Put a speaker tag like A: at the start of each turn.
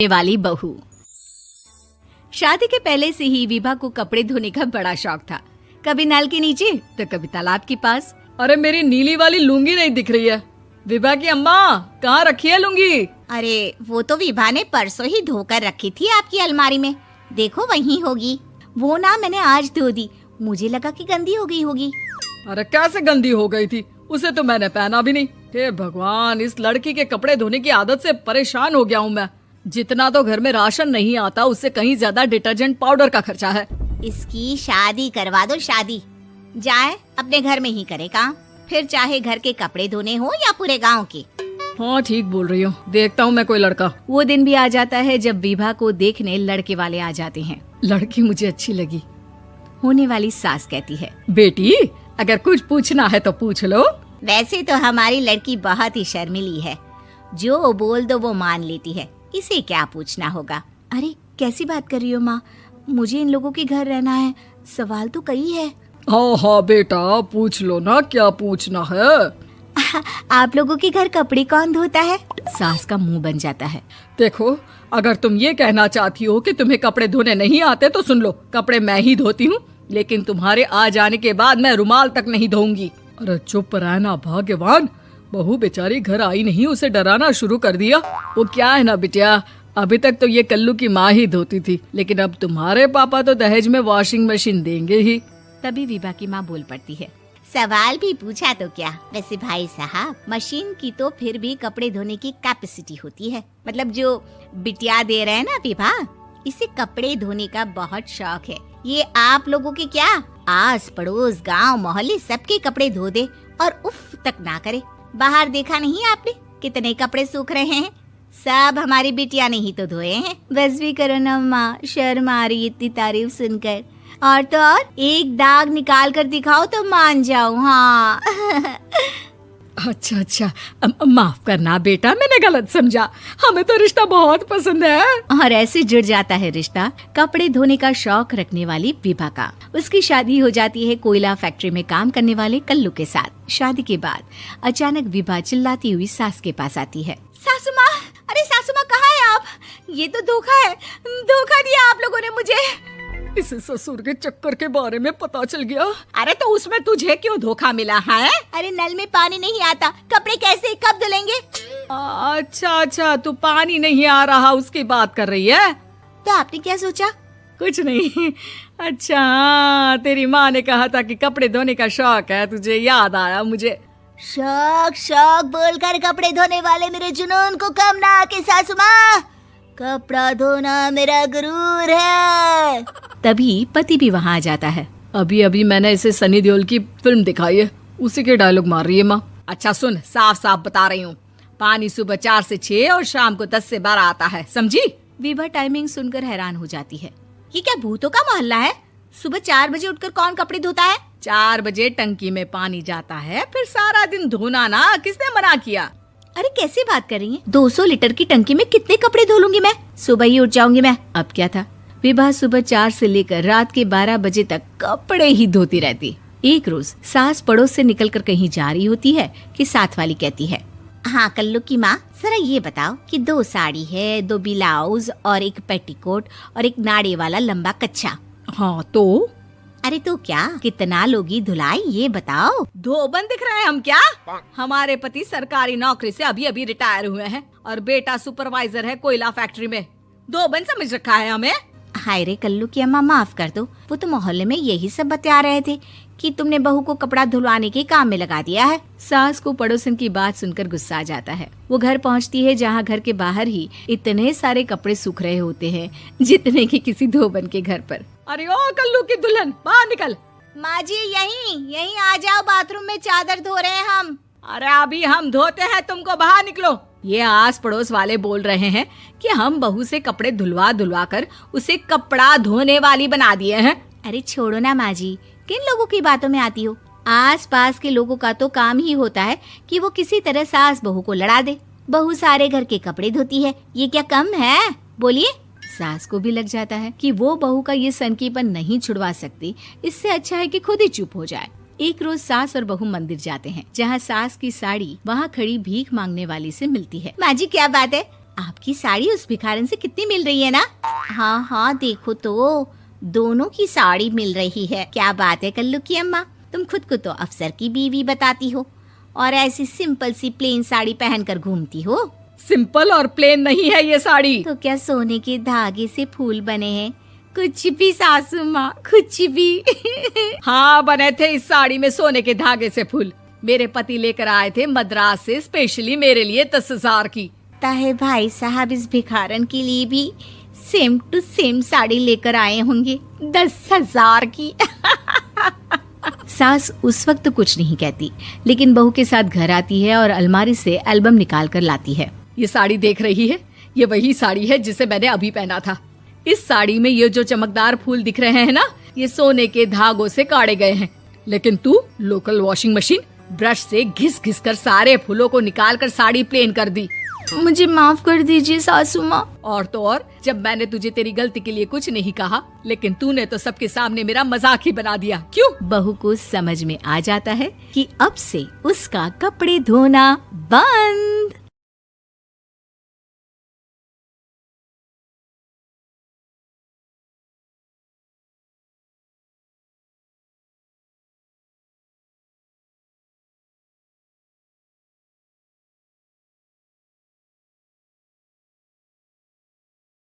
A: वाली बहू। शादी के पहले से ही विभा को कपड़े धोने का बड़ा शौक था। कभी नल के नीचे तो कभी तालाब के पास।
B: अरे मेरी नीली वाली लुंगी नहीं दिख रही है। विभा की अम्मा कहाँ रखी है लुंगी?
C: अरे वो तो विभा ने परसों ही धोकर रखी थी आपकी अलमारी में, देखो वहीं होगी। वो ना मैंने आज धो दी, मुझे लगा कि गंदी हो गई होगी।
B: अरे कैसे गंदी हो गई थी, उसे तो मैंने पहना भी नहीं। हे भगवान, इस लड़की के कपड़े धोने की आदत से परेशान हो गया हूँ मैं। जितना तो घर में राशन नहीं आता उससे कहीं ज्यादा डिटर्जेंट पाउडर का खर्चा है।
C: इसकी शादी करवा दो, शादी जाए अपने घर में ही करे काम, फिर चाहे घर के कपड़े धोने हो या पूरे गांव के।
B: हाँ ठीक बोल रही हो, देखता हूँ मैं कोई लड़का।
A: वो दिन भी आ जाता है जब विभा को देखने लड़के वाले आ जाते हैं।
B: लड़की मुझे अच्छी लगी।
A: होने वाली सास कहती है,
B: बेटी अगर कुछ पूछना है तो पूछ लो।
C: वैसे तो हमारी लड़की बहुत ही शर्मीली है, जो बोल दो वो मान लेती है, इसे क्या पूछना होगा।
A: अरे कैसी बात कर रही हो माँ, मुझे इन लोगों के घर रहना है, सवाल तो कई है।
B: हाँ हाँ बेटा पूछ लो ना, क्या पूछना है।
A: आप लोगों के घर कपड़े कौन धोता है? सास का मुंह बन जाता है।
B: देखो अगर तुम ये कहना चाहती हो कि तुम्हें कपड़े धोने नहीं आते तो सुन लो, कपड़े मैं ही धोती हूँ, लेकिन तुम्हारे आ जाने के बाद मैं रुमाल तक नहीं धोऊंगी। अरे चुप रहना भाग्यवान, बहू बेचारी घर आई नहीं, उसे डराना शुरू कर दिया। वो क्या है ना बिटिया, अभी तक तो ये कल्लू की माँ ही धोती थी, लेकिन अब तुम्हारे पापा तो दहेज में वॉशिंग मशीन देंगे ही।
A: तभी विभा की माँ बोल पड़ती है,
C: सवाल भी पूछा तो क्या। वैसे भाई साहब, मशीन की तो फिर भी कपड़े धोने की कैपेसिटी होती है। मतलब जो बिटिया दे रहे हैं ना विभा, इसे कपड़े धोने का बहुत शौक है। ये आप लोगों के क्या, आस पड़ोस गांव मोहल्ले सबके कपड़े धो दे और उफ तक ना करे। बाहर देखा नहीं आपने कितने कपड़े सूख रहे हैं, सब हमारी बिटिया ने ही तो धोए हैं।
A: बस भी करो ना माँ, शर्म आ रही इतनी तारीफ सुनकर। और तो और एक दाग निकाल कर दिखाओ तो मान जाऊं। हाँ
B: अच्छा माफ करना बेटा, मैंने गलत समझा, हमें तो रिश्ता बहुत पसंद है।
A: और ऐसे जुड़ जाता है रिश्ता कपड़े धोने का शौक रखने वाली विभा का। उसकी शादी हो जाती है कोयला फैक्ट्री में काम करने वाले कल्लू के साथ। शादी के बाद अचानक विभा चिल्लाती हुई सास के पास आती है।
C: सासू माँ, अरे सासू माँ कहाँ है आप? ये तो धोखा है, धोखा दिया आप लोगों ने मुझे।
B: इसे ससुर के चक्कर के बारे में पता चल गया।
C: अरे तो उसमें तुझे क्यों धोखा मिला है? अरे नल में पानी नहीं आता, कपड़े कैसे कब धुलेंगे?
B: अच्छा तू पानी नहीं आ रहा उसकी बात कर रही है।
C: तो आपने क्या सोचा?
B: कुछ नहीं। अच्छा तेरी माँ ने कहा था कि कपड़े धोने का शौक है तुझे, याद आया मुझे।
C: शौक बोलकर कपड़े धोने वाले मेरे जुनून को कम ना आके सासू माँ, कपड़ा धोना मेरा गुरूर है।
A: तभी पति भी वहाँ आ जाता है।
B: अभी मैंने इसे सनी देओल की फिल्म दिखाई है, उसी के डायलॉग मार रही है माँ।
D: अच्छा सुन, साफ बता रही हूँ, पानी सुबह 4 से 6 और शाम को 10 से 12 आता है, समझी?
A: विभा टाइमिंग सुनकर हैरान हो जाती है।
C: ये क्या भूतों का मोहल्ला है? सुबह 4 बजे उठकर कौन कपड़े धोता है?
D: 4 बजे टंकी में पानी जाता है, फिर सारा दिन धोना ना, किसने मना किया?
A: अरे कैसी बात कर रही हैं? 200 लीटर की टंकी में कितने कपड़े धो लूंगी मैं, सुबह ही उठ जाऊंगी मैं। अब क्या था, विभा सुबह 4 से लेकर रात के 12 बजे तक कपड़े ही धोती रहती। एक रोज सास पड़ोस से निकलकर कहीं जा रही होती है कि साथ वाली कहती है,
C: हाँ कल्लू की माँ, जरा ये बताओ कि 2 साड़ी है, 2 ब्लाउज और एक पेटीकोट और एक नाड़े वाला लंबा कच्छा।
B: हाँ तो?
C: अरे तो क्या, कितना लोगी धुलाई ये बताओ।
D: धोबन दिख रहे हैं हम क्या? हमारे पति सरकारी नौकरी से अभी रिटायर हुए हैं और बेटा सुपरवाइजर है कोयला फैक्ट्री में। धोबन समझ रखा है हमें।
C: हाय रे कल्लू की अम्मा, माफ कर दो, वो तो मोहल्ले में यही सब बता रहे थे कि तुमने बहू को कपड़ा धुलवाने के काम में लगा दिया है।
A: सास को पड़ोसन की बात सुनकर गुस्सा आ जाता है। वो घर पहुंचती है जहां घर के बाहर ही इतने सारे कपड़े सूख रहे होते हैं जितने कि किसी धोबन के घर पर।
D: अरे ओ कल्लू की दुल्हन, बाहर निकल।
C: माँ जी यहीं आ जाओ, बाथरूम में चादर धो रहे हैं हम।
D: अरे अभी हम धोते हैं, तुमको बाहर निकलो। ये आस पड़ोस वाले बोल रहे हैं कि हम बहू से कपड़े धुलवा कर उसे कपड़ा धोने वाली बना दिए हैं।
A: अरे छोड़ो ना माँ जी, किन लोगों की बातों में आती हो? आस पास के लोगों का तो काम ही होता है कि वो किसी तरह सास बहू को लड़ा दे। बहू सारे घर के कपड़े धोती है, ये क्या कम है? बोलिए। सास को भी लग जाता है कि वो बहू का ये सनकीपन नहीं छुड़वा सकती, इससे अच्छा है कि खुद ही चुप हो जाए। एक रोज सास और बहू मंदिर जाते हैं, जहाँ सास की साड़ी वहाँ खड़ी भीख मांगने वाली से मिलती है।
C: माँ जी क्या बात है, आपकी साड़ी उस भिखारन से कितनी मिल रही है ना? हाँ हाँ देखो तो, दोनों की साड़ी मिल रही है। क्या बात है कल्लू की अम्मा, तुम खुद को तो अफसर की बीवी बताती हो और ऐसी सिंपल सी प्लेन साड़ी पहनकर घूमती हो।
B: सिंपल और प्लेन नहीं है ये साड़ी।
C: तो क्या सोने के धागे से फूल बने हैं? कुछ भी सासू माँ, कुछ भी।
B: हाँ बने थे इस साड़ी में सोने के धागे से फूल। मेरे पति लेकर आए थे मद्रास से स्पेशली मेरे लिए 10,000 की।
C: ताहे भाई साहब इस भिखारन के लिए भी सेम टू सेम साड़ी लेकर आए होंगे 10,000 की।
A: सास उस वक्त तो कुछ नहीं कहती, लेकिन बहू के साथ घर आती है और अलमारी से एल्बम निकाल कर लाती है।
B: ये साड़ी देख रही है, ये वही साड़ी है जिसे मैंने अभी पहना था। इस साड़ी में ये जो चमकदार फूल दिख रहे हैं ना, ये सोने के धागों से काटे गए हैं। लेकिन तू लोकल वॉशिंग मशीन ब्रश से घिस घिस कर सारे फूलों को निकाल कर साड़ी प्लेन कर दी।
A: मुझे माफ कर दीजिए सासू माँ।
B: और तो और, जब मैंने तुझे तेरी गलती के लिए कुछ नहीं कहा, लेकिन तूने तो सबके सामने मेरा मजाक ही बना दिया। क्यों?
A: बहू को समझ में आ जाता है कि अब से उसका कपड़े धोना बंद।